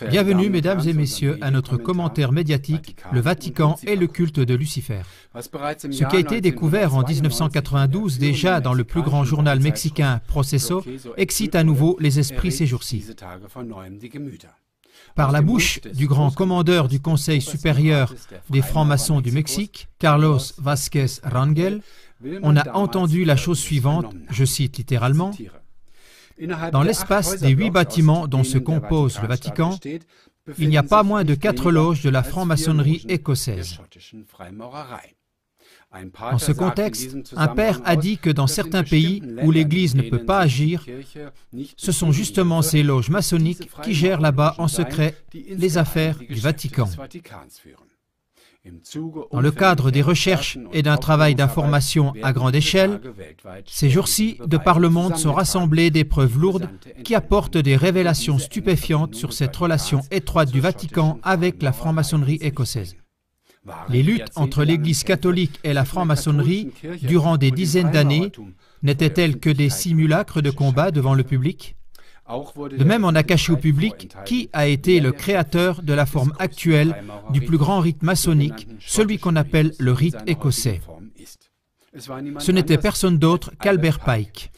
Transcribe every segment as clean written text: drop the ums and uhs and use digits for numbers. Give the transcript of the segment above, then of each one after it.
Bienvenue, mesdames et messieurs, à notre commentaire médiatique, le Vatican et le culte de Lucifer. Ce qui a été découvert en 1992 déjà dans le plus grand journal mexicain Proceso excite à nouveau les esprits ces jours-ci. Par la bouche du grand commandeur du Conseil supérieur des francs-maçons du Mexique, Carlos Vázquez Rangel, on a entendu la chose suivante, je cite littéralement: « Dans l'espace des 8 bâtiments dont se compose le Vatican, il n'y a pas moins de 4 loges de la franc-maçonnerie écossaise. » Dans ce contexte, un père a dit que dans certains pays où l'Église ne peut pas agir, ce sont justement ces loges maçonniques qui gèrent là-bas en secret les affaires du Vatican. Dans le cadre des recherches et d'un travail d'information à grande échelle, ces jours-ci, de par le monde sont rassemblées des preuves lourdes qui apportent des révélations stupéfiantes sur cette relation étroite du Vatican avec la franc-maçonnerie écossaise. Les luttes entre l'Église catholique et la franc-maçonnerie durant des dizaines d'années n'étaient-elles que des simulacres de combat devant le public? De même, on a caché au public qui a été le créateur de la forme actuelle du plus grand rite maçonnique, celui qu'on appelle le rite écossais. Ce n'était personne d'autre qu'Albert Pike.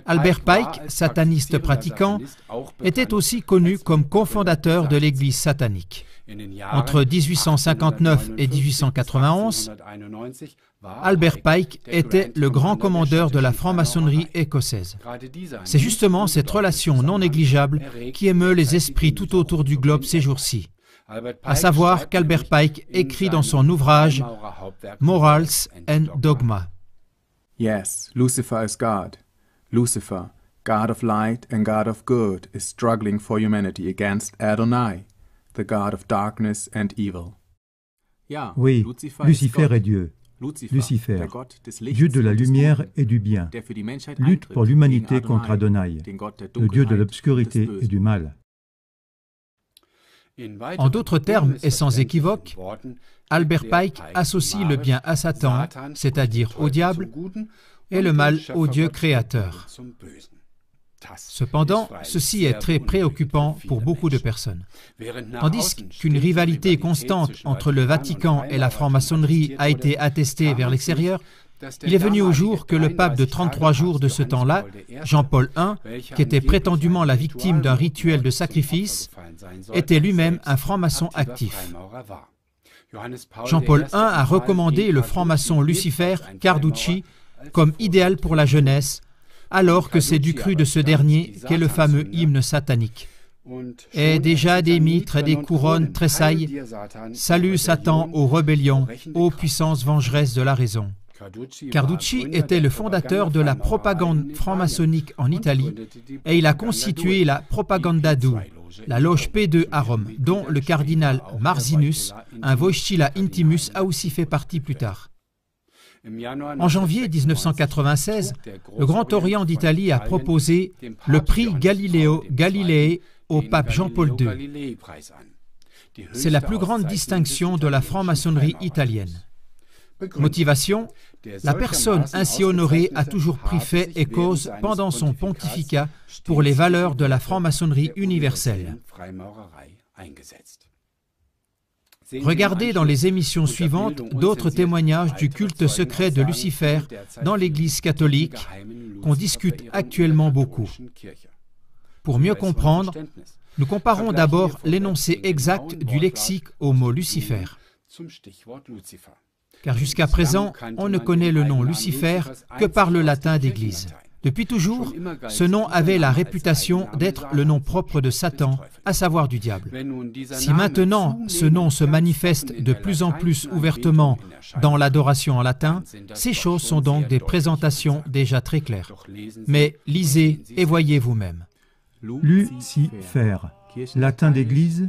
Albert Pike, sataniste pratiquant, était aussi connu comme cofondateur de l'Église satanique. Entre 1859 et 1891, Albert Pike était le grand commandeur de la franc-maçonnerie écossaise. C'est justement cette relation non négligeable qui émeut les esprits tout autour du globe ces jours-ci. À savoir qu'Albert Pike écrit dans son ouvrage « Morals and Dogma ». Yes, Lucifer is God. Lucifer, God of light and God of good, is struggling for humanity against Adonai, the God of darkness and evil. Oui, Lucifer est Dieu. Lucifer, Dieu de la lumière et du bien, lutte pour l'humanité contre Adonai, le Dieu de l'obscurité et du mal. En d'autres termes et sans équivoque, Albert Pike associe le bien à Satan, c'est-à-dire au diable, et le mal au Dieu créateur. Cependant, ceci est très préoccupant pour beaucoup de personnes. Tandis qu'une rivalité constante entre le Vatican et la franc-maçonnerie a été attestée vers l'extérieur, il est venu au jour que le pape de 33 jours de ce temps-là, Jean-Paul I, qui était prétendument la victime d'un rituel de sacrifice, était lui-même un franc-maçon actif. Jean-Paul I a recommandé le franc-maçon Lucifer Carducci comme idéal pour la jeunesse, alors que c'est du cru de ce dernier qu'est le fameux hymne satanique. Et déjà des mitres et des couronnes tressaillent. Salut Satan aux rébellions, ô puissance vengeresse de la raison. Carducci était le fondateur de la propagande franc-maçonnique en Italie et il a constitué la Propaganda Due, la loge P2 à Rome, dont le cardinal Marzinus, un Voicila Intimus, a aussi fait partie plus tard. En janvier 1996, le Grand Orient d'Italie a proposé le prix Galileo Galilei au pape Jean-Paul II. C'est la plus grande distinction de la franc-maçonnerie italienne. Motivation: la personne ainsi honorée a toujours pris fait et cause pendant son pontificat pour les valeurs de la franc-maçonnerie universelle. Regardez dans les émissions suivantes d'autres témoignages du culte secret de Lucifer dans l'Église catholique qu'on discute actuellement beaucoup. Pour mieux comprendre, nous comparons d'abord l'énoncé exact du lexique au mot Lucifer. Car jusqu'à présent, on ne connaît le nom Lucifer que par le latin d'Église. Depuis toujours, ce nom avait la réputation d'être le nom propre de Satan, à savoir du diable. Si maintenant ce nom se manifeste de plus en plus ouvertement dans l'adoration en latin, ces choses sont donc des présentations déjà très claires. Mais lisez et voyez vous-même. Lucifer, latin d'Église,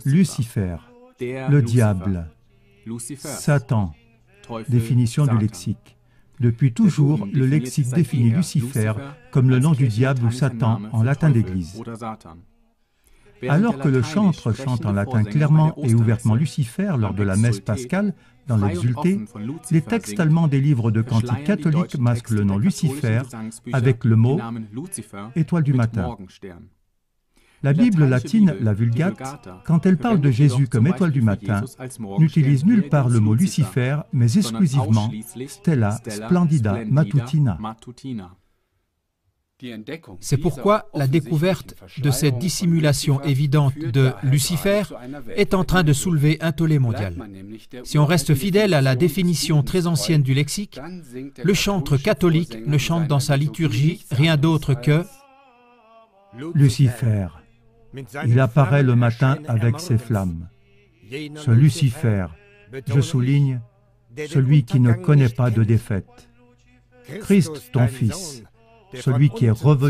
Lucifer, le diable, Satan, définition du lexique. Depuis toujours, le lexique définit Lucifer comme le nom du diable ou Satan en latin d'Église. Alors que le chantre chante en latin clairement et ouvertement Lucifer lors de la messe pascale, dans l'Exulté, les textes allemands des livres de cantiques catholiques masquent le nom Lucifer avec le mot « étoile du matin ». La Bible latine, la Vulgate, quand elle parle de Jésus comme étoile du matin, n'utilise nulle part le mot Lucifer, mais exclusivement Stella Splendida Matutina. C'est pourquoi la découverte de cette dissimulation évidente de Lucifer est en train de soulever un tollé mondial. Si on reste fidèle à la définition très ancienne du lexique, le chantre catholique ne chante dans sa liturgie rien d'autre que Lucifer. Il apparaît le matin avec ses flammes. Ce Lucifer, je souligne, celui qui ne connaît pas de défaite. Christ, ton Fils, celui qui est revenu